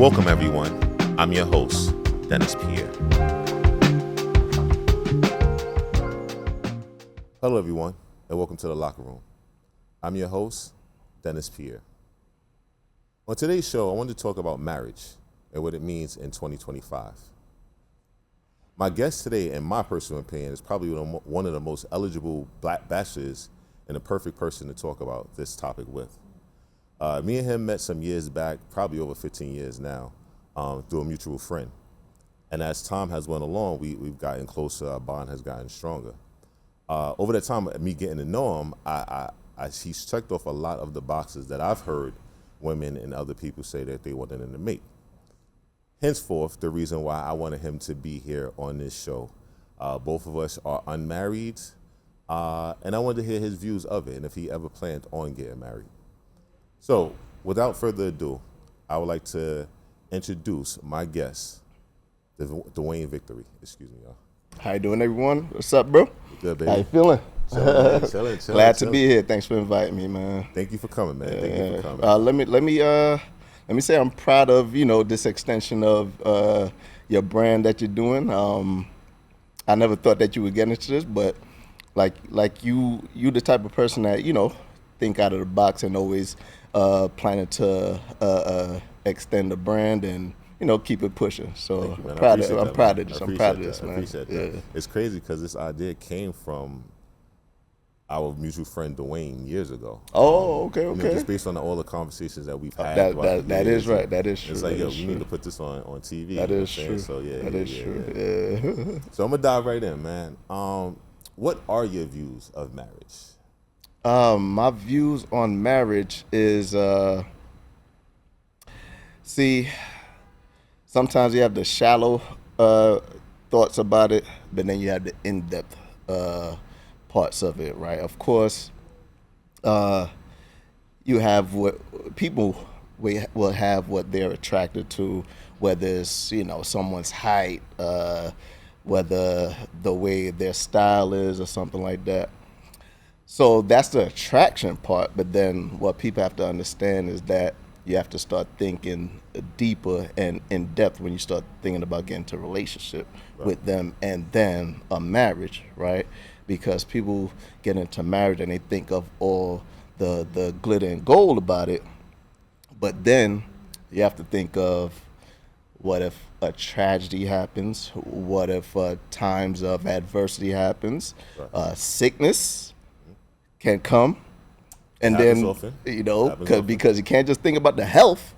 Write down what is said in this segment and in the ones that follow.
Welcome, everyone. I'm your host, Dennis Pierre. Hello, everyone, and welcome to the Locker Room. I'm your host, Dennis Pierre. On today's show, I wanted to talk about marriage and what it means in 2025. My guest today, in my personal opinion, is probably one of the most eligible black bachelors and the perfect person to talk about this topic with. Me and him met some years back, probably over 15 years now, through a mutual friend. And as time has went along, we've gotten closer, our bond has gotten stronger. Over that time, me getting to know him, he's checked off a lot of the boxes that I've heard women and other people say that they wanted him to make. Henceforth, the reason why I wanted him to be here on this show. Both of us are unmarried, and I wanted to hear his views of it and if he ever planned on getting married. So, without further ado, I would like to introduce my guest, Dwayne Victory. Excuse me, y'all. How you doing, everyone? What's up, bro? Good, baby. How you feeling? Chilling. Glad to be here. Thanks for inviting me, man. Thank you for coming, man. Thank you for coming. Let me say I'm proud of this extension of your brand that you're doing. I never thought that you would get into this, but like you the type of person that think out of the box and always planning to extend the brand and keep it pushing. So you, I'm proud of this. I'm proud of this, man. I appreciate that. It's crazy because this idea came from our mutual friend Dwayne years ago. Oh, okay. Just based on all the conversations that we've had. That is right. That is true. It's like, we need to put this on TV. That is true. So that is true. So I'm gonna dive right in, man. What are your views of marriage? My views on marriage is, sometimes you have the shallow thoughts about it, but then you have the in-depth parts of it, right? Of course, you have what people will have what they're attracted to, whether it's someone's height, whether the way their style is or something like that. So that's the attraction part, but then what people have to understand is that you have to start thinking deeper and in depth when you start thinking about getting into a relationship with them and then a marriage, right? Because people get into marriage and they think of all the glitter and gold about it, but then you have to think of what if a tragedy happens, what if times of adversity happens, sickness can come, and then often. because you can't just think about the health.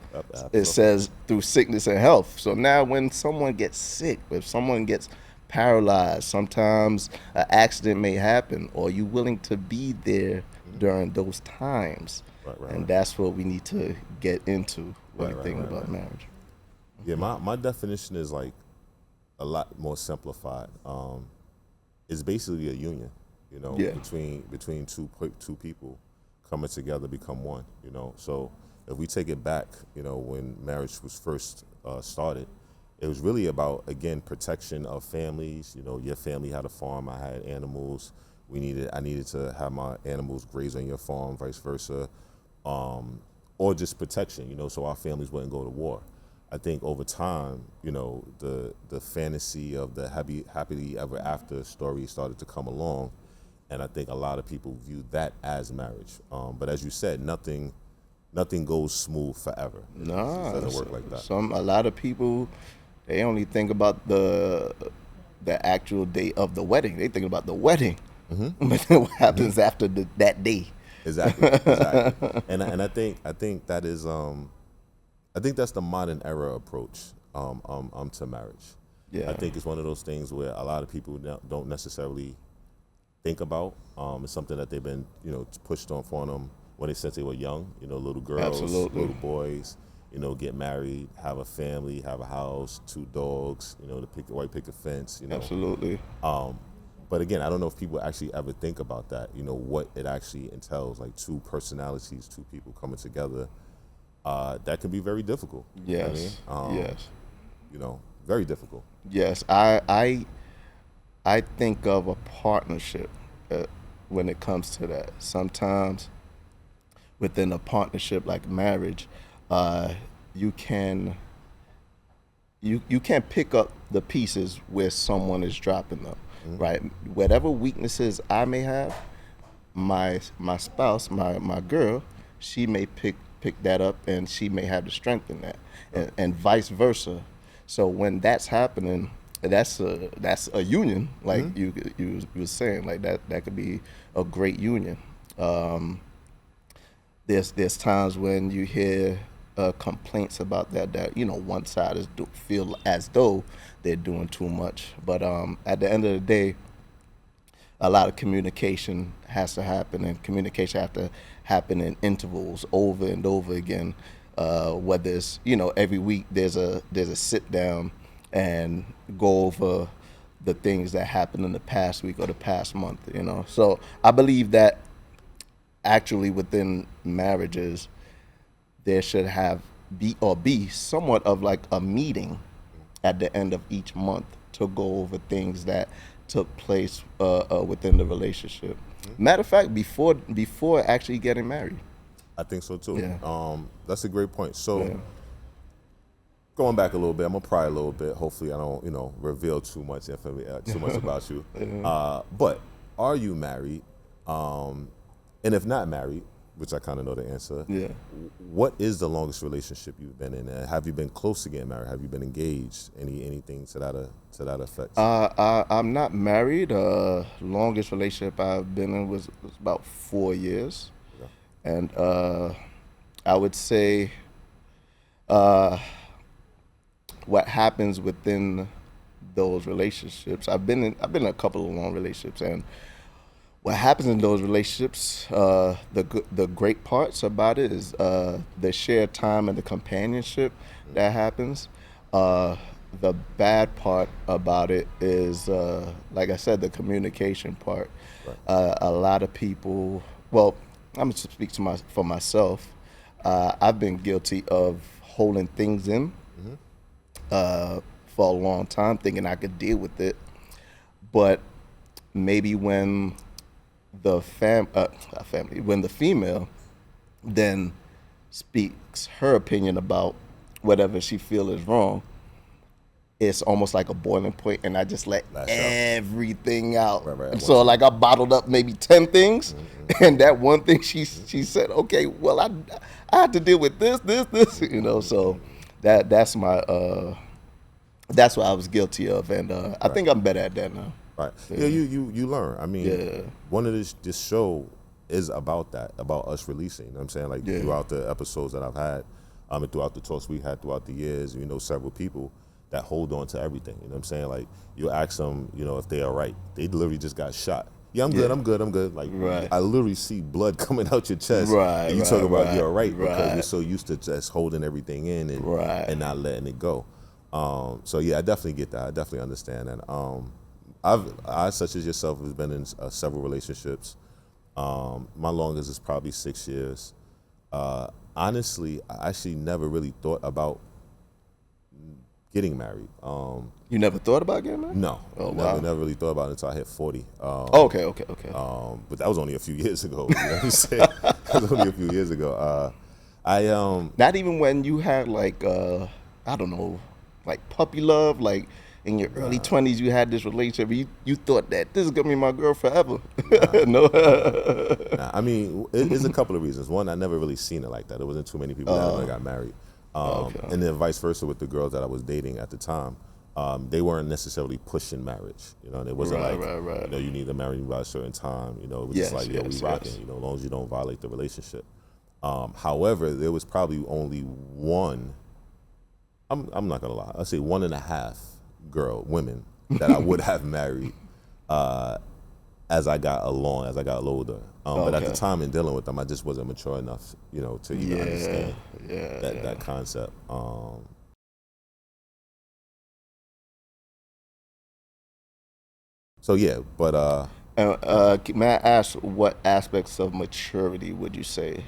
It says through sickness and health. So now when someone gets sick, if someone gets paralyzed, sometimes an accident may happen. Are you willing to be there during those times? And that's what we need to get into when we think about marriage. Yeah, my definition is like a lot more simplified. It's basically a union, between two people coming together, become one, So if we take it back, when marriage was first started, it was really about, again, protection of families. Your family had a farm, I had animals. I needed to have my animals graze on your farm, vice versa, or just protection, so our families wouldn't go to war. I think over time, the fantasy of the happily ever after story started to come along, and I think a lot of people view that as marriage. But as you said, nothing goes smooth forever. No, it doesn't work like that. A lot of people, they only think about the actual day of the wedding. They think about the wedding, but then what happens after that day? Exactly. And I think that is I think that's the modern era approach to marriage. Yeah. I think it's one of those things where a lot of people don't necessarily think about. It's something that they've been pushed on them since they were young. Little girls, Absolutely. Little boys, get married, have a family, have a house, 2 dogs, the white picket fence. Absolutely. But again, I don't know if people actually ever think about that. What it actually entails, like 2 personalities, 2 people coming together. That can be very difficult. Yes. Yes. Very difficult. Yes. I think of a partnership when it comes to that. Sometimes within a partnership like marriage, you can you can't pick up the pieces where someone is dropping them, right? Whatever weaknesses I may have, my spouse, my girl, she may pick that up, and she may have the strength in that, and vice versa. So when that's happening, that's a union, like you was saying, like that could be a great union. There's times when you hear complaints about that one side feel as though they're doing too much, but at the end of the day, a lot of communication has to happen, and communication have to happen in intervals over and over again. Whether it's every week there's a sit down and go over the things that happened in the past week or the past month. So I believe that actually within marriages there should be somewhat of like a meeting at the end of each month to go over things that took place within the relationship. Matter of fact, before actually getting married. I think so too. Yeah. That's a great point. So going back a little bit, I'm gonna pry a little bit. Hopefully, I don't reveal too much about you. But are you married? And if not married, which I kind of know the answer. Yeah. What is the longest relationship you've been in? Have you been close to getting married? Have you been engaged? Anything to that effect? I'm not married. Longest relationship I've been in was about 4 years, and I would say what happens within those relationships. I've been in a couple of long relationships, and what happens in those relationships, the great parts about it is the shared time and the companionship that happens. The bad part about it is, like I said, the communication part. Right. A lot of people, well, I'm going to speak for myself. I've been guilty of holding things in for a long time, thinking I could deal with it. But maybe when the when the female then speaks her opinion about whatever she feels is wrong, it's almost like a boiling point, and I just let everything out. Right. So like I bottled up maybe 10 things, and that one thing she said, okay, well I had to deal with this, so that's my that's what I was guilty of, and I think I'm better at that now. Right. Yeah, you learn. I mean, one of this show is about that, about us releasing. You know what I'm saying? Like throughout the episodes that I've had, and throughout the talks we had throughout the years, several people that hold on to everything. You know what I'm saying? Like you ask them, if they are right. They literally just got shot. Yeah, I'm good. Like I literally see blood coming out your chest. Right. And you talk about you're right because you're so used to just holding everything in and not letting it go. So yeah, I definitely get that. I definitely understand that. I, such as yourself, has been in several relationships. My longest is probably 6 years. Honestly, I actually never really thought about getting married. You never thought about getting married? No, never really thought about it until I hit 40. Okay. But that was only a few years ago. You know what I'm saying? That was only a few years ago. Not even when you had like I don't know, like puppy love, like. In your early 20s, you had this relationship. You thought that this is gonna be my girl forever. No. I mean, it's a couple of reasons. One, I never really seen it like that. There wasn't too many people that got married. And then vice versa with the girls that I was dating at the time. They weren't necessarily pushing marriage. It wasn't you need to marry me by a certain time. It was just like, we rocking. As long as you don't violate the relationship. However, there was probably only one. I'm not gonna lie. I'll say 1.5. Women that I would have married as I got older. But at the time in dealing with them, I just wasn't mature enough, to even understand that concept. So yeah, but may I ask what aspects of maturity would you say?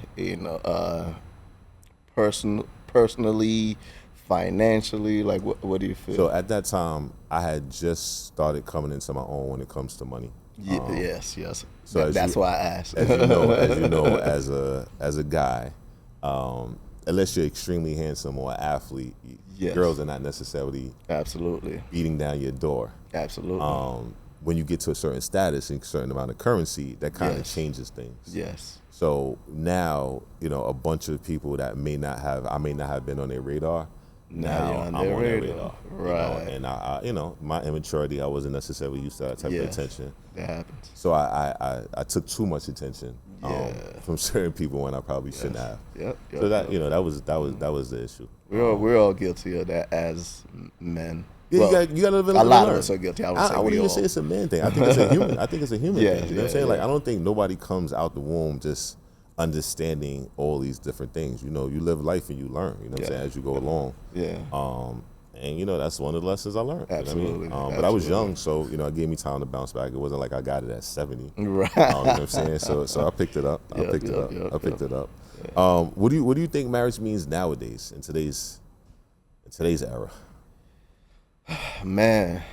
Personally. Financially, like what do you feel? So at that time, I had just started coming into my own when it comes to money. Yes. So that's why I asked. As you know, as a guy, unless you're extremely handsome or an athlete, Yes. girls are not necessarily Absolutely. beating down your door. Absolutely. When you get to a certain status and a certain amount of currency, that kind of Yes. changes things. Yes. So now, a bunch of people that I may not have been on their radar. Now you're I'm on their on their radar. radar. Right. And I, my immaturity, I wasn't necessarily used to that type of Yes. attention. That happens. So I took too much attention from certain people when I probably shouldn't have. Yep. So that that was the issue. We're all guilty of that as men. Yeah, Well, you gotta live and a learn. lot of us are guilty. I would say I we wouldn't even all. say it's a man thing. I think it's a human. I think it's a human Yeah, thing. You know what I'm yeah, saying? Like yeah. I don't think nobody comes out the womb just understanding all these different things. You live life and you learn. You know what I'm saying, as you go along. Yeah. And that's one of the lessons I learned. Absolutely. You know what I mean? But I was young, so it gave me time to bounce back. It wasn't like I got it at 70. Right. You know what I'm saying? So I picked it up. I picked it up. What do you think marriage means nowadays in today's era? Man.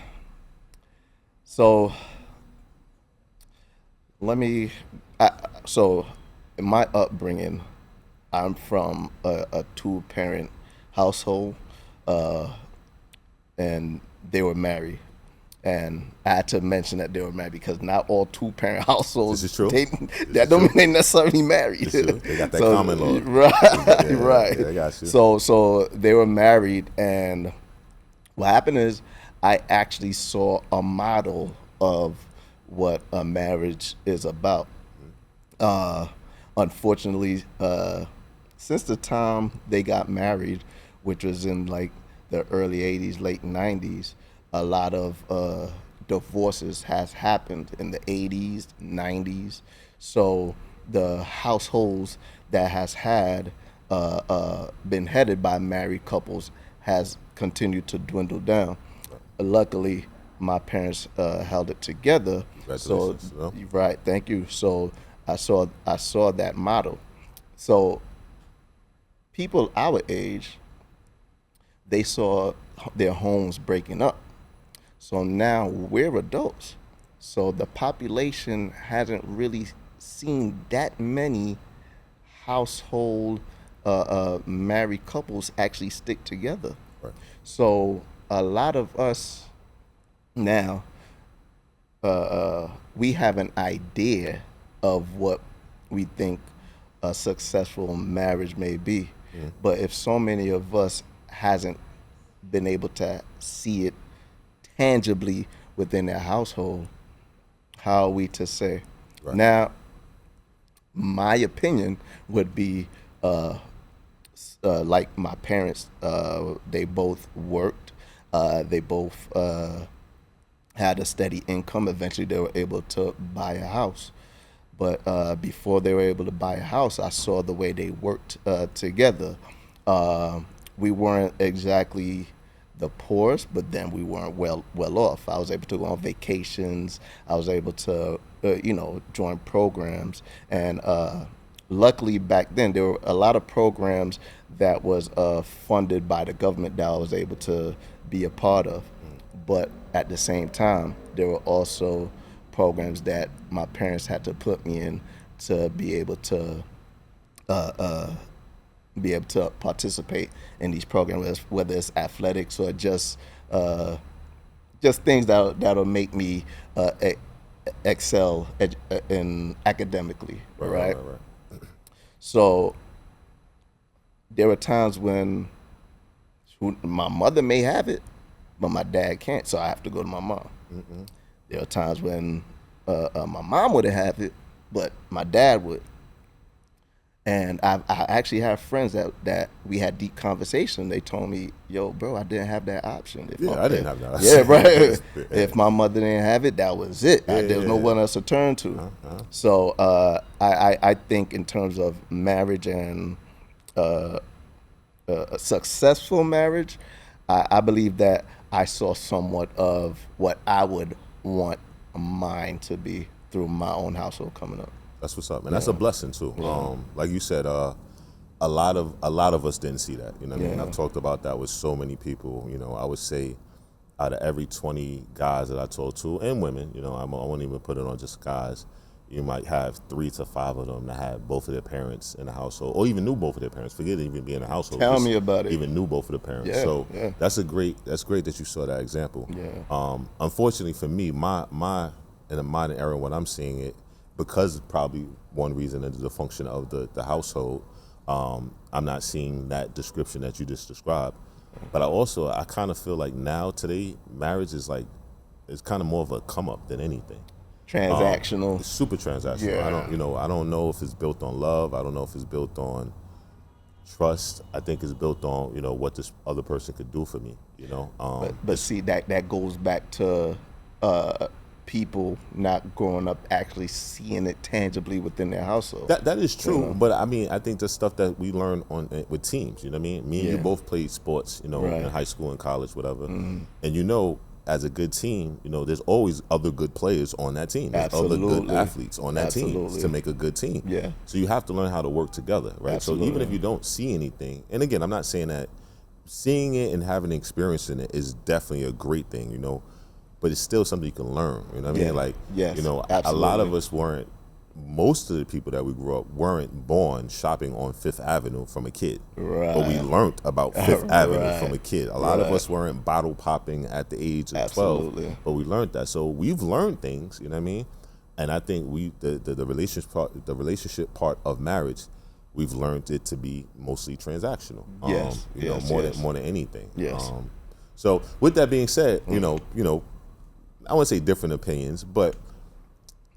So so in my upbringing, I'm from a 2-parent household, and they were married. And I had to mention that they were married because not all 2-parent households. This is true. That don't mean they necessarily married. This is true. They got that common law. Right, Yeah, right. yeah, I got you. So they were married, and what happened is I actually saw a model of what a marriage is about. Unfortunately, since the time they got married, which was in like the early 80s, late 90s, a lot of divorces has happened in the 80s, 90s. So the households that has had been headed by married couples has continued to dwindle down. Luckily, my parents held it together. So, right, thank you. So I saw that model. So people our age, they saw their homes breaking up. So now we're adults. So the population hasn't really seen that many household married couples actually stick together. Right. So a lot of us now, we have an idea of what we think a successful marriage may be. Mm. But if so many of us hasn't been able to see it tangibly within their household, how are we to say? Right. Now, my opinion would be like my parents, they both worked, they both had a steady income. Eventually they were able to buy a house. But before they were able to buy a house, I saw the way they worked together. We weren't exactly the poorest, but then we weren't well off. I was able to go on vacations. I was able to, join programs. And luckily back then, there were a lot of programs that was funded by the government that I was able to be a part of. But at the same time, there were also programs that my parents had to put me in to be able to participate in these programs, whether it's athletics or just things that'll make me excel in academically, right? So there were times when my mother may have it, but my dad can't, so I have to go to my mom. Mm-hmm. There are times when my mom wouldn't have it, but my dad would. And I actually have friends that we had deep conversation. They told me, "Yo, bro, I didn't have that option." I didn't have that option. Yeah, right. If my mother didn't have it, that was it. There was no one else to turn to. So I think in terms of marriage and a successful marriage, I believe that I saw somewhat of what I would want mine to be through my own household coming up. That's what's up, man. That's a blessing too. Yeah. Like you said, a lot of us didn't see that. You know what I mean? I've talked about that with so many people. I would say out of every 20 guys that I talked to, and women, I won't even put it on just guys. you might have 3 to 5 of them that had both of their parents in the household, or even knew both of their parents. Forget even being in the household. Tell me about it. Even knew both of the parents. Yeah, So yeah. that's great that you saw that example. Yeah. Unfortunately for me, my in the modern era when I'm seeing it, because probably one reason is the function of the household, I'm not seeing that description that you just described. But I kind of feel like now today marriage is like, it's kind of more of a come up than anything. Transactional. It's super transactional. Yeah. I don't know if it's built on love. I don't know if it's built on trust. I think it's built on, what this other person could do for me, But see, that goes back to people not growing up actually seeing it tangibly within their household. That is true, but I mean, I think the stuff that we learn with teams, you know what I mean? Me and you both played sports, Right. in high school and college, whatever. And as a good team, there's always other good players on that team. There's other good athletes on that team to make a good team. Yeah. So you have to learn how to work together, right? Absolutely. So even if you don't see anything, and again, I'm not saying that seeing it and having experience in it is definitely a great thing, but it's still something you can learn. You know what I mean? Like, Yes, a lot absolutely. of us most of the people that we grew up weren't born shopping on Fifth Avenue from a kid. Right. But we learned about Fifth Avenue Right. from a kid. A lot of us weren't bottle popping at the age of 12, Absolutely. but we learned that. So we've learned things, you know what I mean? And I think the relationship part of marriage, we've learned it to be mostly transactional. Yes. More than anything. Yes. So with that being said, I wouldn't say different opinions, but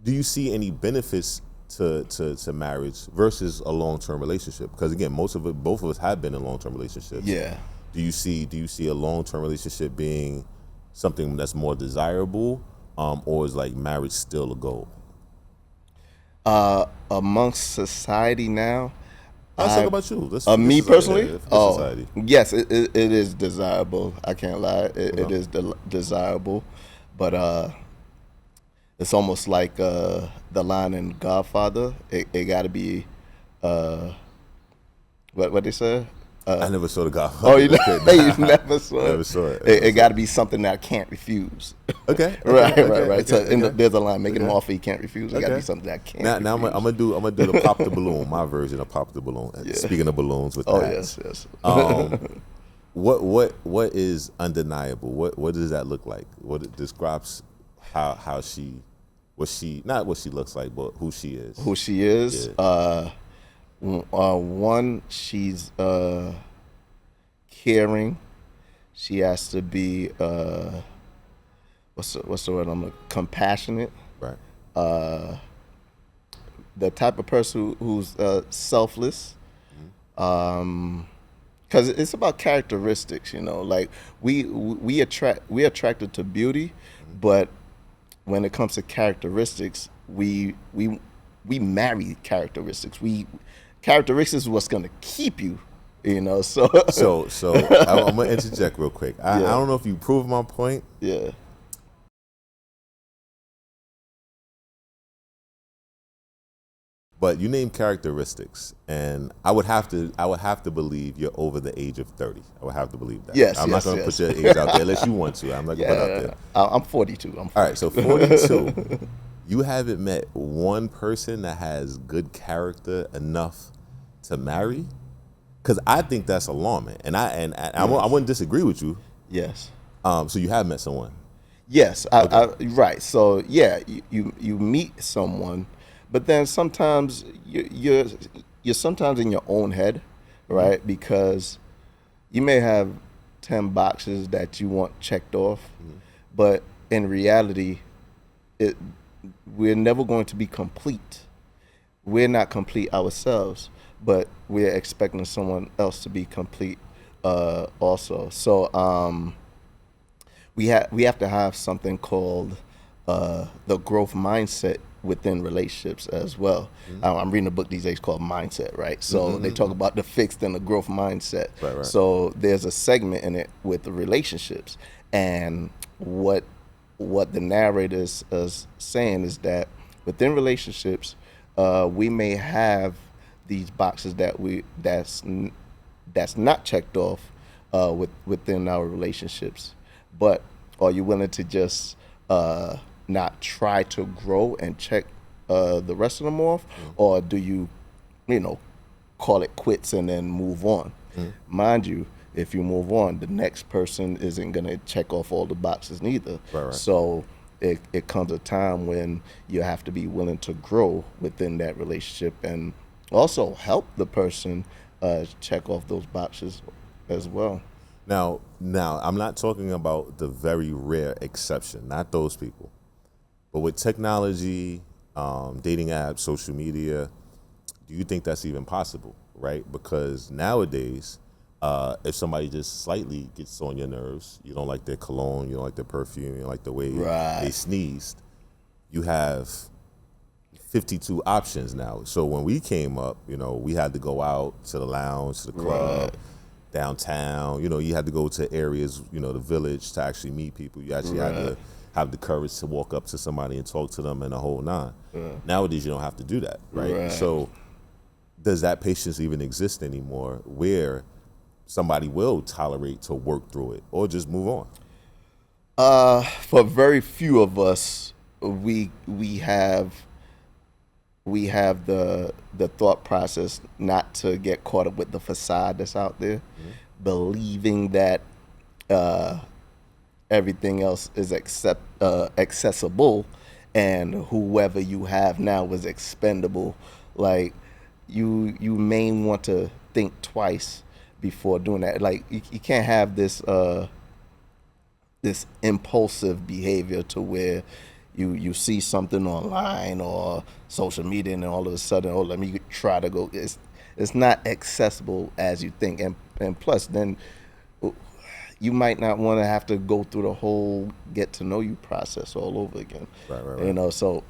do you see any benefits to marriage versus a long-term relationship? Because again, both of us have been in long-term relationships. Yeah. Do you see a long-term relationship being something that's more desirable, or is like marriage still a goal? Amongst society now, Let's talk about you. me personally, society. yes, it is desirable. I can't lie, it is desirable, but it's almost like the line in Godfather. It got to be what they say. I never saw the guy. Oh, you never saw it. Never saw it. It got to be something that I can't refuse. Okay. Right. So there's a line, making an offer you can't refuse. It got to be something that I can't. Now I'm gonna do the pop the balloon. My version of pop the balloon. Yeah. Speaking of balloons with Oh hats. yes. What is undeniable? What does that look like? What describes how she, not what she looks like, but who she is. Who she is? Yeah. One, she's caring. She has to be what's the word? Compassionate. Right. The type of person who's selfless. Because it's about characteristics, like we're attracted to beauty, but when it comes to characteristics, we marry characteristics. Characteristics is what's gonna keep you, So I'm gonna interject real quick. I don't know if you prove my point. Yeah. But you name characteristics, and I would have to believe you're over the age of 30. I would have to believe that. Yes, I'm not going to put your age out there unless you want to. I'm not going to put it out there. I'm 42. All right, so 42. You haven't met one person that has good character enough to marry? Because I think that's alarming, and I wouldn't disagree with you. Yes. So you have met someone. Yes. I right. So yeah, you meet someone. But then sometimes you're sometimes in your own head, right? Because you may have 10 boxes that you want checked off, but in reality, we're never going to be complete. We're not complete ourselves, but we're expecting someone else to be complete also. So we have to have something called the growth mindset within relationships as well. I'm reading a book these days called Mindset, right? So they talk about the fixed and the growth mindset. Right. So there's a segment in it with the relationships, and what the narrator is saying is that within relationships, we may have these boxes that's not checked off within our relationships, but are you willing to just not try to grow and check the rest of them off, or do you, you know, call it quits and then move on? Mind you, if you move on, the next person isn't gonna check off all the boxes neither. Right. So it comes a time when you have to be willing to grow within that relationship and also help the person check off those boxes as well. Now, I'm not talking about the very rare exception, not those people. But with technology, dating apps, social media, do you think that's even possible, right? Because nowadays, if somebody just slightly gets on your nerves, you don't like their cologne, you don't like their perfume, you don't like the way they sneezed, you have 52 options now. So when we came up, you know, we had to go out to the lounge, to the club, downtown. You know, you had to go to areas, you know, the village to actually meet people. You actually had to have the courage to walk up to somebody and talk to them and the whole nine. Nowadays, you don't have to do that, right? So does that patience even exist anymore where somebody will tolerate to work through it or just move on? For very few of us, we have the thought process not to get caught up with the facade that's out there, believing that everything else is accessible, and whoever you have now is expendable. Like you may want to think twice before doing that. Like you can't have this impulsive behavior to where you see something online or social media and all of a sudden, oh, let me try to go. It's not accessible as you think, and plus then you might not want to have to go through the whole get to know you process all over again. Right. You know, so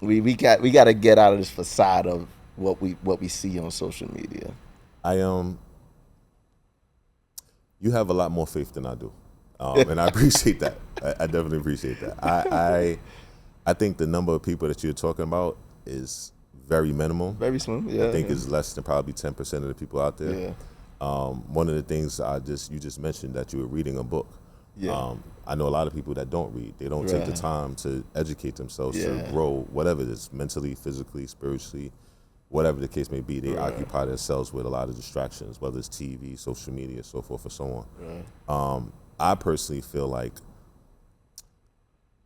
we got to get out of this facade of what we see on social media. You have a lot more faith than I do, and I appreciate that. I definitely appreciate that. I think the number of people that you're talking about is very minimal. Very slim, yeah. I think it's less than probably 10% of the people out there. Yeah. One of the things you just mentioned that you were reading a book. Yeah. I know a lot of people that don't read. They don't take the time to educate themselves to grow, whatever it is, mentally, physically, spiritually, whatever the case may be. They occupy themselves with a lot of distractions, whether it's TV, social media, so forth and so on. I personally feel like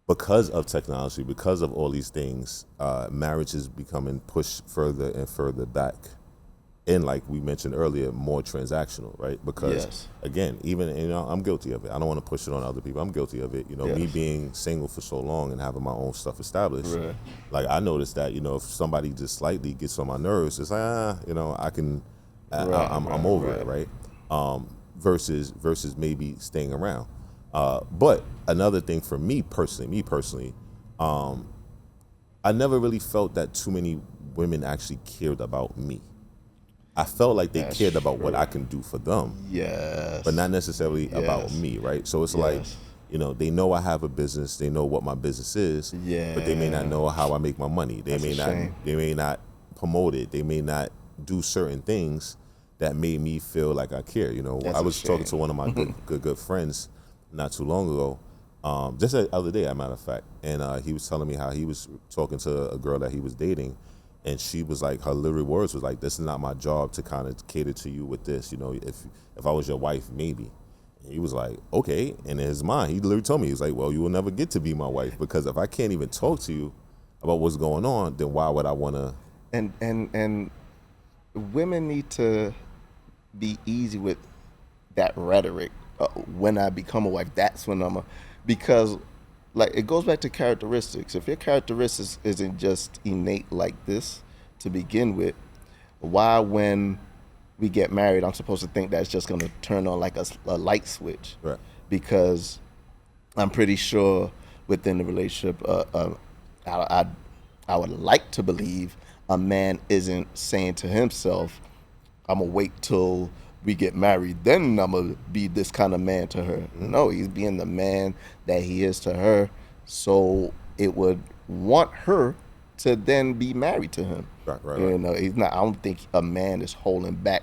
because of technology, because of all these things, marriage is becoming pushed further and further back. And like we mentioned earlier, more transactional, right? Because again, even, you know, I'm guilty of it. I don't want to push it on other people. I'm guilty of it. You know, me being single for so long and having my own stuff established, like I noticed that, you know, if somebody just slightly gets on my nerves, it's like, you know, I'm over it, right? Versus maybe staying around. But another thing for me personally, I never really felt that too many women actually cared about me. I felt like they cared about what I can do for them, but not necessarily about me, right? So it's like, you know, they know I have a business, they know what my business is, but they may not know how I make my money. They may not promote it. They may not do certain things that made me feel like I care. You know, I was talking to one of my good friends not too long ago, just the other day, as a matter of fact, and he was telling me how he was talking to a girl that he was dating. And she was like, her literal words was like, this is not my job to kind of cater to you with this. You know, if I was your wife, maybe. And he was like, okay. And in his mind, he literally told me, he was like, well, you will never get to be my wife, because if I can't even talk to you about what's going on, then why would I want to? And women need to be easy with that rhetoric. When I become a wife, that's when because like it goes back to characteristics. If your characteristics isn't just innate like this to begin with, why when we get married I'm supposed to think that's just going to turn on like a light switch? Right. Because I'm pretty sure within the relationship, I would like to believe a man isn't saying to himself, I'm gonna wait till we get married, then I'm gonna be this kind of man to her. No, he's being the man that he is to her, so it would want her to then be married to him. Right. You know, he's not. I don't think a man is holding back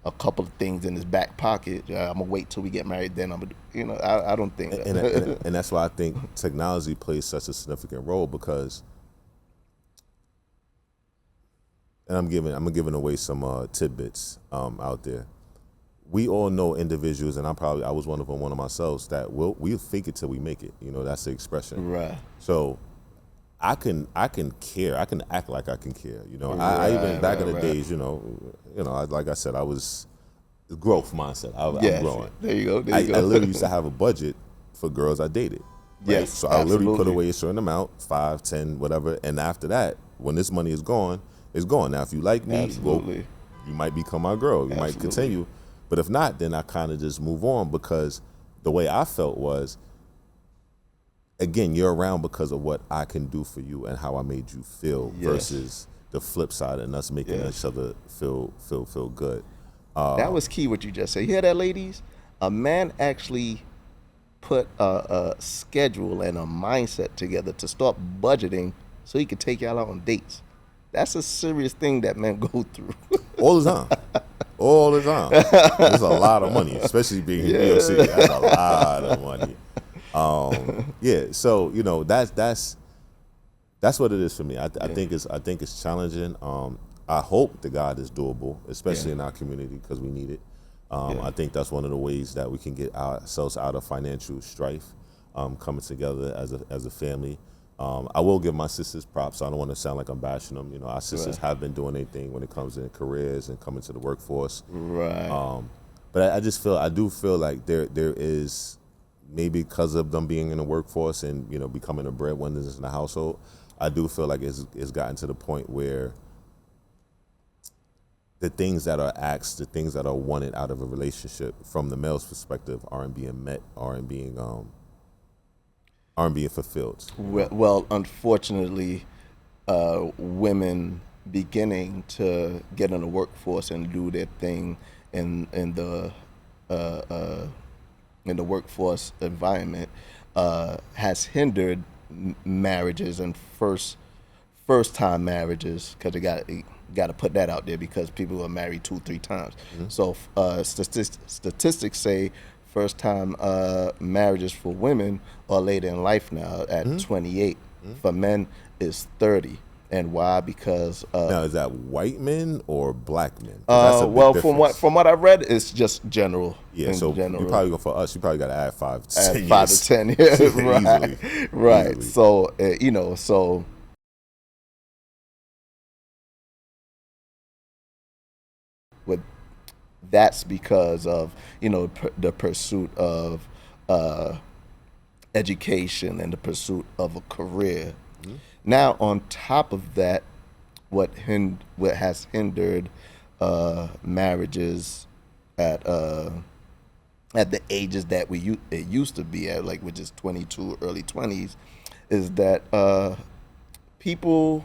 a couple of things in his back pocket. I'm gonna wait till we get married, then I'm gonna. You know, I don't think that. And that's why I think technology plays such a significant role, because and I'm giving away some tidbits out there. We all know individuals, and I was one of myself, that we'll fake it till we make it. You know, that's the expression. Right. So I can care. I can act like I can care. You know, I even back in the days, like I said, I was growth mindset. I'm growing. There you go. I literally used to have a budget for girls I dated. Right? Yes, so I literally put absolutely. away a certain amount, 5, 10, whatever, and after that, when this money is gone, it's gone. Now, if you like me, Absolutely. you might become my girl. You might continue. But if not, then I kind of just move on, because the way I felt was, again, you're around because of what I can do for you and how I made you feel, versus the flip side and us making each other feel good. That was key what you just said. You hear that, ladies? A man actually put a schedule and a mindset together to start budgeting so he could take y'all out on dates. That's a serious thing that men go through. All the time. All the time. It's a lot of money, especially being in New York City. That's a lot of money. So that's what it is for me. I think it's challenging. I hope to God it's doable, especially in our community, because we need it. I think that's one of the ways that we can get ourselves out of financial strife, coming together as a family. I will give my sisters props. I don't want to sound like I'm bashing them. You know, our sisters have been doing their thing when it comes to careers and coming to the workforce. Right. But I do feel like there is, maybe because of them being in the workforce and becoming a breadwinners in the household, I do feel like it's gotten to the point where the things that are asked, the things that are wanted out of a relationship from the male's perspective aren't being met, aren't being fulfilled. Well, unfortunately, women beginning to get in the workforce and do their thing in the workforce environment has hindered marriages and first time marriages, because they got to put that out there, because people are married 2-3 times. So statistics say first time marriages for women are later in life now at 28. For men is 30. And why? Because now, is that white men or black men? That's a big well, difference. from what I read, it's just general. Yeah, so general. you probably go for us. You probably got to add 5 to 10 years. 5 to 10 years, right? Easily. Right. Easily. So so with that's because of the pursuit of education and the pursuit of a career. Now, on top of that, what has hindered marriages at the ages that it used to be at, like which is 22, early 20s, is that people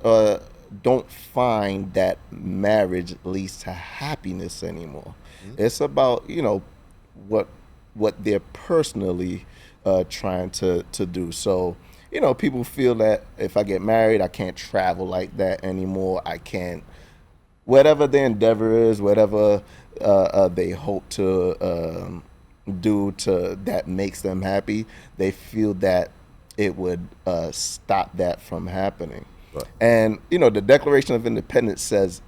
are don't find that marriage leads to happiness anymore. It's about what they're personally trying to do. So people feel that if I get married, I can't travel like that anymore. I can't, whatever their endeavor is, whatever they hope to do that makes them happy, they feel that it would stop that from happening. Right. And the Declaration of Independence says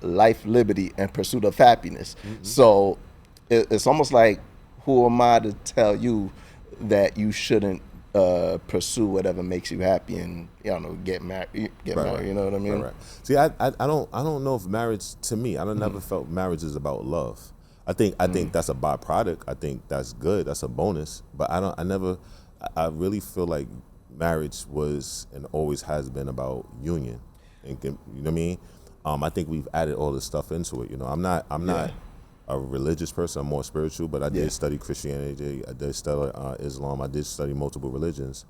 life, liberty, and pursuit of happiness. So it's almost like, who am I to tell you that you shouldn't pursue whatever makes you happy and get married? Married. You know what I mean? Right. See, I don't know if marriage, to me, I never felt marriage is about love. I think that's a byproduct. I think that's good. That's a bonus. But I really feel like marriage was and always has been about union. And, you know what I mean? I think we've added all this stuff into it. I'm not a religious person. I'm more spiritual, but I did study Christianity. I did study Islam. I did study multiple religions.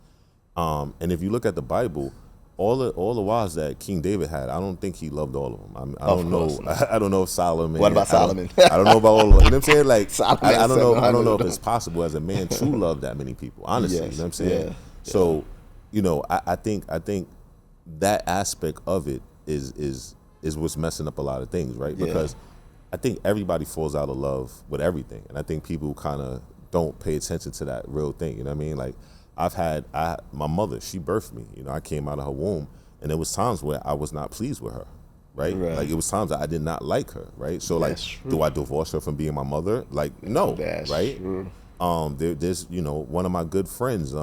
And if you look at the Bible, all the wives that King David had, I don't think he loved all of them. I don't know. I don't know if Solomon. What about Solomon? I don't know about all of them. You know what I'm saying? Like, Solomon I don't know. I don't know if 700. it's possible as a man to love that many people. Honestly, Yes. you know what I'm saying? Yeah. So, I think that aspect of it is what's messing up a lot of things, right? Yeah. Because I think everybody falls out of love with everything, and I think people kind of don't pay attention to that real thing. You know what I mean? Like, my mother, she birthed me. I came out of her womb, and there was times where I was not pleased with her, right? Right. Like it was times that I did not like her, right? So like, That's true. do I divorce her from being my mother? Like no, That's right? true. There's one of my good friends,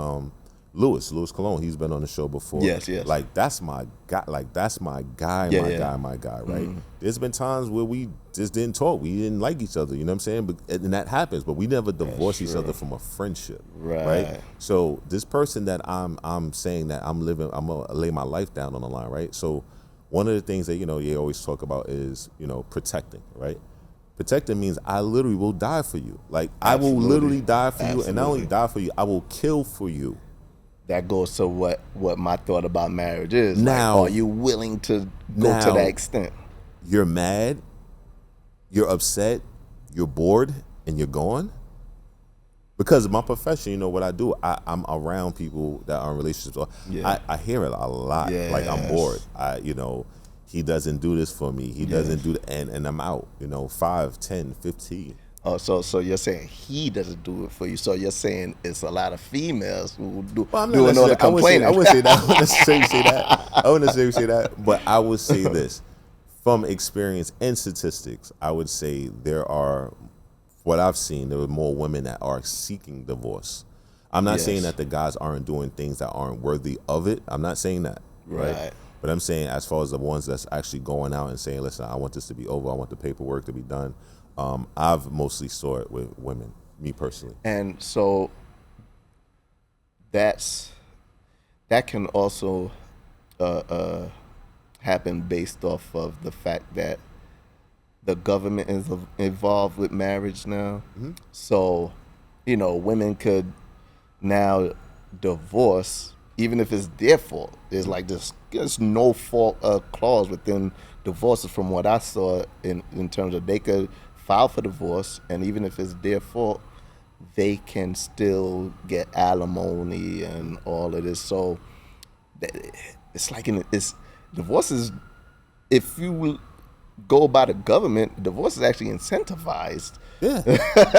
Louis Cologne. He's been on the show before. Yes. Like that's my guy. Like that's my guy. My guy. Right. There's been times where we just didn't talk. We didn't like each other. You know what I'm saying? But, and that happens. But we never divorce each other from a friendship. Right. So this person that I'm saying that I'm gonna lay my life down on the line. Right. So one of the things that you always talk about is protecting. Right. Protecting means I literally will die for you. Like I will literally die for you, and not only die for you, I will kill for you. That goes to what my thought about marriage is. Now, like, are you willing to go to that extent? You're mad, you're upset, you're bored, and you're gone. Because of my profession, what I do, I'm around people that are in relationships. I hear it a lot. Yes. Like I'm bored. He doesn't do this for me. He doesn't do that, and I'm out. 5, 10, 15. Oh, so you're saying he doesn't do it for you. So you're saying it's a lot of females who doing all the complaining. I wouldn't say that. I wouldn't necessarily say that. But I would say this. From experience and statistics, I would say there are more women that are seeking divorce. I'm not saying that the guys aren't doing things that aren't worthy of it. I'm not saying that. Right. But I'm saying as far as the ones that's actually going out and saying, listen, I want this to be over. I want the paperwork to be done. I've mostly saw it with women, me personally. And so that can also happen based off of the fact that the government is involved with marriage now. Mm-hmm. So, women could now divorce even if it's their fault. There's like there's no fault clause within divorces from what I saw in terms of they could file for divorce, and even if it's their fault, they can still get alimony and all of this. So it's like divorce is, if you go by the government, divorce is actually incentivized. Yeah,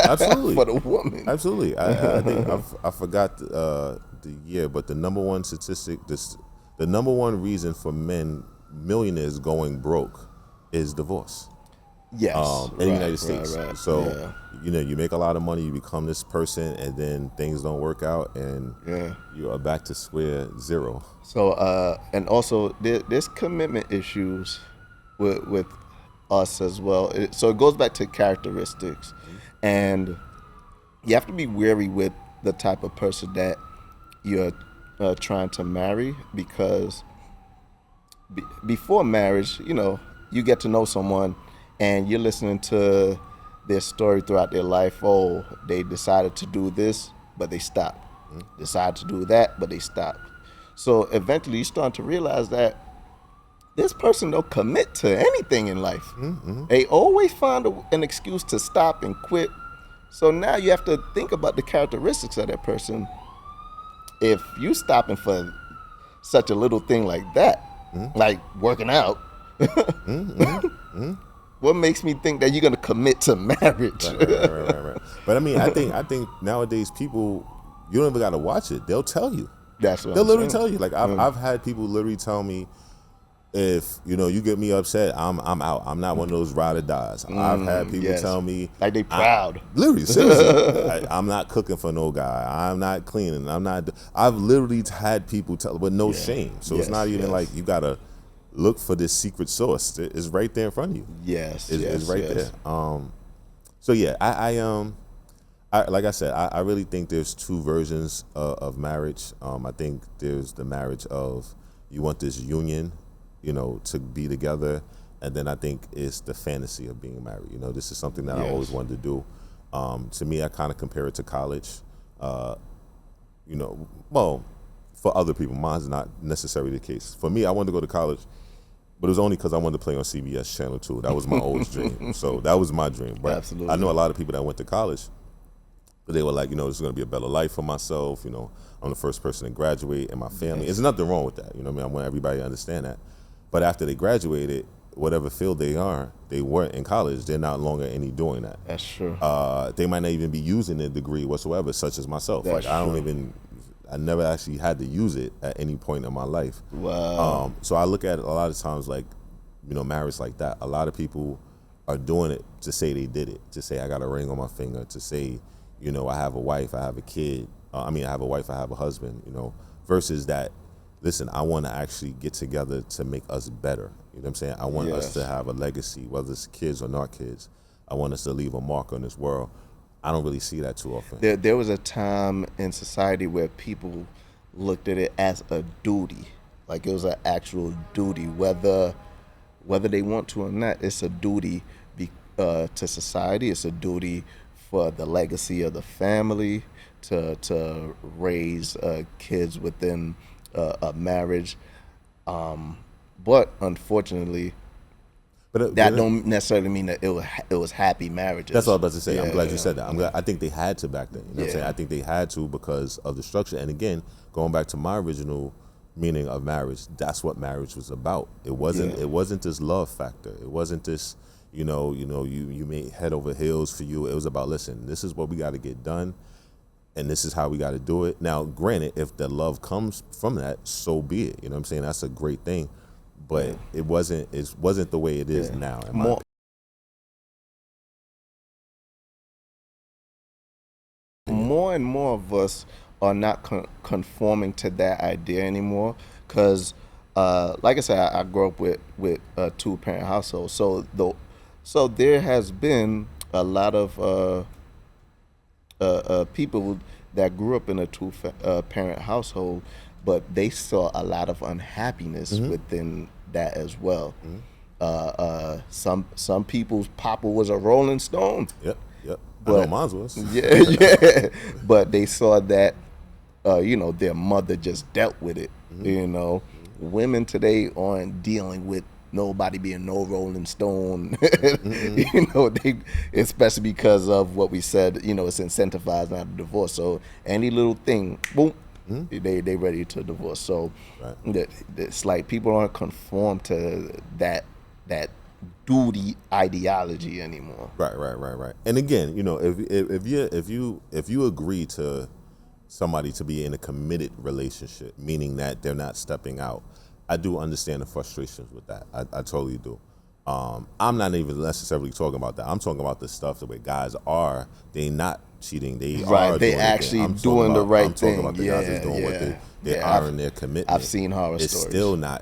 absolutely. For the woman. Absolutely. I think I forgot the year, but the number one statistic, the number one reason for millionaires going broke is divorce. Yes. In the United States. Right. So, you make a lot of money, you become this person, and then things don't work out, and you are back to square zero. So, and also there's commitment issues with us as well. So it goes back to characteristics, and you have to be wary with the type of person that you're trying to marry, because before marriage, you get to know someone, and you're listening to their story throughout their life. Oh, they decided to do this, but they stopped. Decided to do that, but they stopped. So eventually you start to realize that this person don't commit to anything in life. Mm-hmm. They always find an excuse to stop and quit. So now you have to think about the characteristics of that person. If you stopping for such a little thing like that, like working out, what makes me think that you're going to commit to marriage? Right. But I think nowadays people, you don't even got to watch it. They'll tell you. They'll literally tell you. Like I've had people literally tell me, if you get me upset, I'm out. I'm not one of those ride or dies. I've had people tell me, like they proud. Literally, seriously, I'm not cooking for no guy. I'm not cleaning. I've literally had people tell with no shame. So it's not even like you gotta look for this secret sauce. It's right there in front of you. It's right there. So yeah, I like I said, I really think there's two versions of marriage. I think there's the marriage of you want this union, to be together, and then I think it's the fantasy of being married. This is something that I always wanted to do. To me, I kind of compare it to college. Well, for other people, mine's not necessarily the case. For me, I wanted to go to college, but it was only because I wanted to play on CBS Channel 2. That was my oldest dream. So that was my dream. But absolutely. I know a lot of people that went to college, but they were like, this is going to be a better life for myself. I'm the first person to graduate in my family. There's nothing wrong with that. I want everybody to understand that. But after they graduated, whatever field they weren't in college, they're not longer doing that. That's true. They might not even be using a degree whatsoever, such as myself. That's I don't true. even I never actually had to use it at any point in my life. Wow. So I look at it a lot of times like, marriage like that. A lot of people are doing it to say they did it, to say I got a ring on my finger, to say, I have a wife, I have a kid. I have a wife, I have a husband, versus that, listen, I want to actually get together to make us better. You know what I'm saying? I want us to have a legacy, whether it's kids or not kids. I want us to leave a mark on this world. I don't really see that too often. There was a time in society where people looked at it as a duty, like it was an actual duty, whether they want to or not. It's a duty to society. It's a duty for the legacy of the family to raise kids within a marriage. But unfortunately, that don't necessarily mean that it was happy marriages. That's what I was about to say. I'm glad you said that. I think they had to back then. You know what I'm saying? I think they had to because of the structure. And again, going back to my original meaning of marriage, that's what marriage was about. It wasn't this love factor. It wasn't this, you made head over heels for you. It was about, listen, this is what we got to get done, and this is how we got to do it. Now, granted, if the love comes from that, so be it. You know what I'm saying? That's a great thing. But it wasn't the way it is now. In my opinion. More and more of us are not conforming to that idea anymore. Because, like I said, I grew up with a 2-parent household. So there has been a lot of people that grew up in a 2-parent household, but they saw a lot of unhappiness within that as well. Some people's papa was a Rolling Stone. Yep. But, I know mine was. Yeah. But they saw that, their mother just dealt with it. Women today aren't dealing with nobody being no Rolling Stone. They, especially because of what we said. It's incentivized not to divorce. So any little thing, boom. They ready to divorce. So it's like people aren't conform to that duty ideology anymore. Right. And again, if you agree to somebody to be in a committed relationship, meaning that they're not stepping out, I do understand the frustrations with that. I totally do. I'm not even necessarily talking about that. I'm talking about the stuff the way guys are. They not cheating. They are they doing actually doing the right thing. I'm talking about the guys that's doing what they are in their commitment. I've seen horror stories.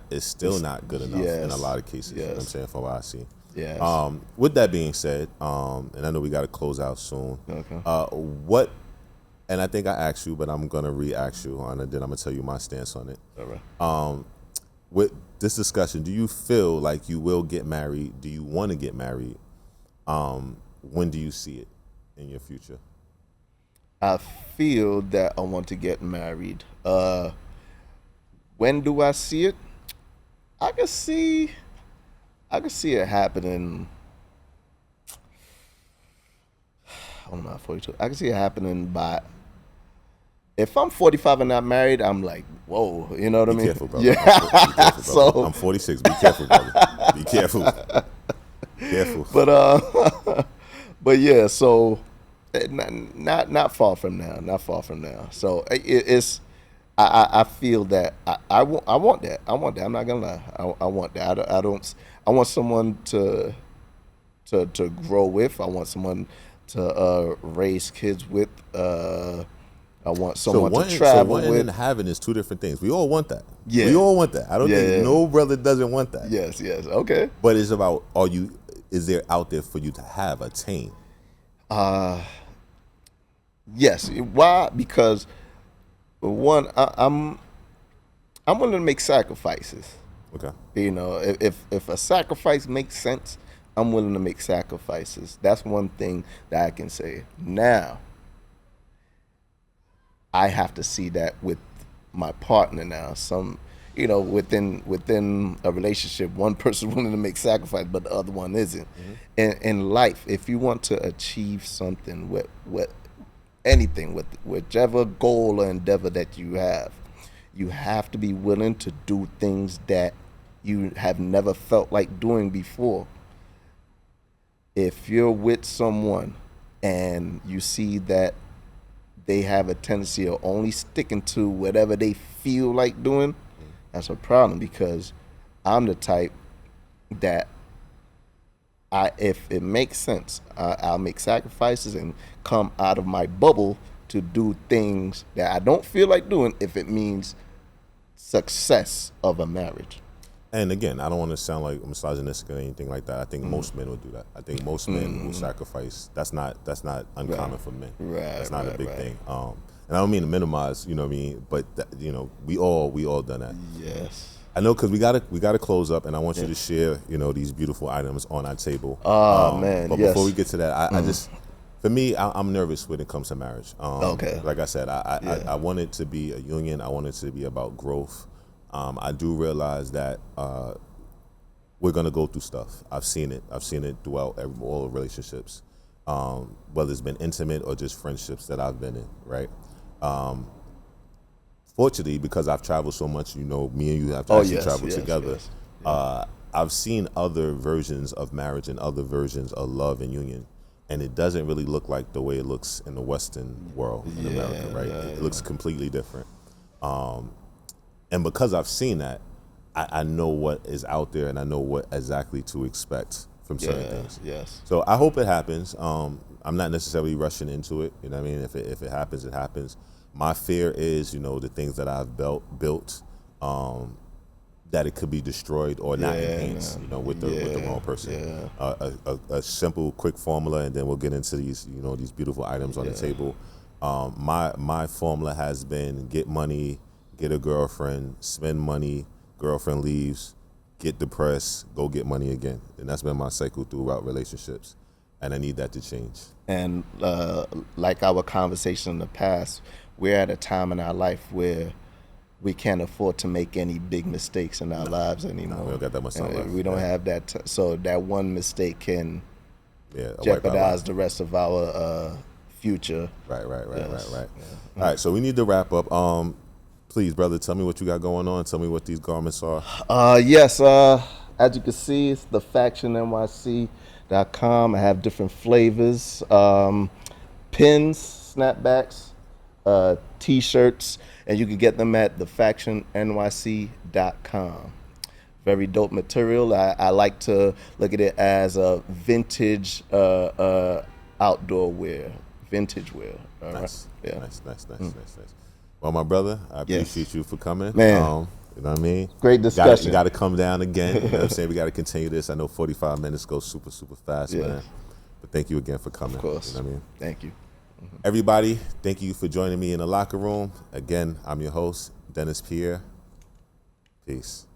It's still not good enough in a lot of cases. You know what I'm saying, from what I see. Yes. With that being said, and I know we got to close out soon. Okay. And I think I asked you, but I'm gonna re-ask you on it. Then I'm gonna tell you my stance on it. All right. With this discussion, do you feel like you will get married? Do you want to get married? When do you see it in your future? I feel that I want to get married. When do I see it? I can see it happening. I'm not 42. I can see it happening by. If I'm 45 and not married, I'm like, whoa, you know what I mean? Be careful, brother. Yeah. Be careful, brother. I'm 46. Be careful, brother. Be careful. Careful. But yeah. So, not far from now. Not far from now. So it's. I feel that I want that. I want that. I'm not gonna lie. I want that. I want someone to grow with. I want someone to raise kids with. I want someone to travel with. So wanting and having is two different things. We all want that. Yeah. We all want that. I don't think no brother doesn't want that. Yes. Okay. But it's about, is there out there for you to have, attain? Yes. Why? Because one, I'm willing to make sacrifices. Okay. If a sacrifice makes sense, I'm willing to make sacrifices. That's one thing that I can say. Now, I have to see that with my partner now. Within a relationship, one person willing to make sacrifice, but the other one isn't. In life, if you want to achieve something with anything, with whichever goal or endeavor that you have to be willing to do things that you have never felt like doing before. If you're with someone and you see that they have a tendency of only sticking to whatever they feel like doing, that's a problem, because I'm the type that if it makes sense, I'll make sacrifices and come out of my bubble to do things that I don't feel like doing if it means success of a marriage. And again, I don't want to sound like misogynistic or anything like that. I think most men would do that. I think most men will sacrifice. That's not uncommon for men. That's not a big thing. And I don't mean to minimize, you know what I mean, but we all done that. Yes. I know, because we gotta close up, and I want you to share, these beautiful items on our table. Oh man! But yes. before we get to that, I just, for me, I'm nervous when it comes to marriage. Okay. Like I said, I want it to be a union. I want it to be about growth. I do realize that we're gonna go through stuff. I've seen it throughout all relationships, whether it's been intimate or just friendships that I've been in. Right. Fortunately, because I've traveled so much, me and you have traveled together. Yes. I've seen other versions of marriage and other versions of love and union, and it doesn't really look like the way it looks in the Western world in America, right? It looks completely different. And because I've seen that, I know what is out there, and I know what exactly to expect from certain things. Yes. So I hope it happens. I'm not necessarily rushing into it. You know what I mean? If it happens, it happens. My fear is, the things that I've built, that it could be destroyed or not enhanced, with the wrong person. Yeah. A simple, quick formula, and then we'll get into these, these beautiful items on the table. My formula has been: get money, get a girlfriend, spend money, girlfriend leaves, get depressed, go get money again. And that's been my cycle throughout relationships, and I need that to change. And like our conversation in the past, we're at a time in our life where we can't afford to make any big mistakes in our lives anymore. No, we don't got that much time left. We don't have that. So that one mistake can wipe jeopardize the rest of our future. Right. Yeah. All right, so we need to wrap up. Please, brother, tell me what you got going on. Tell me what these garments are. Yes. As you can see, it's thefactionnyc.com. I have different flavors, pins, snapbacks, T-shirts, and you can get them at thefactionnyc.com. Very dope material. I like to look at it as a vintage outdoor wear, vintage wear. Nice. Right? Yeah. Nice. Well, my brother, I appreciate you for coming. Man. You know what I mean? Great discussion. You got to come down again. You know what I'm saying? We got to continue this. I know 45 minutes goes super, super fast, man. But thank you again for coming. Of course. You know what I mean? Thank you. Everybody, thank you for joining me in the locker room. Again, I'm your host, Dennis Pierre. Peace.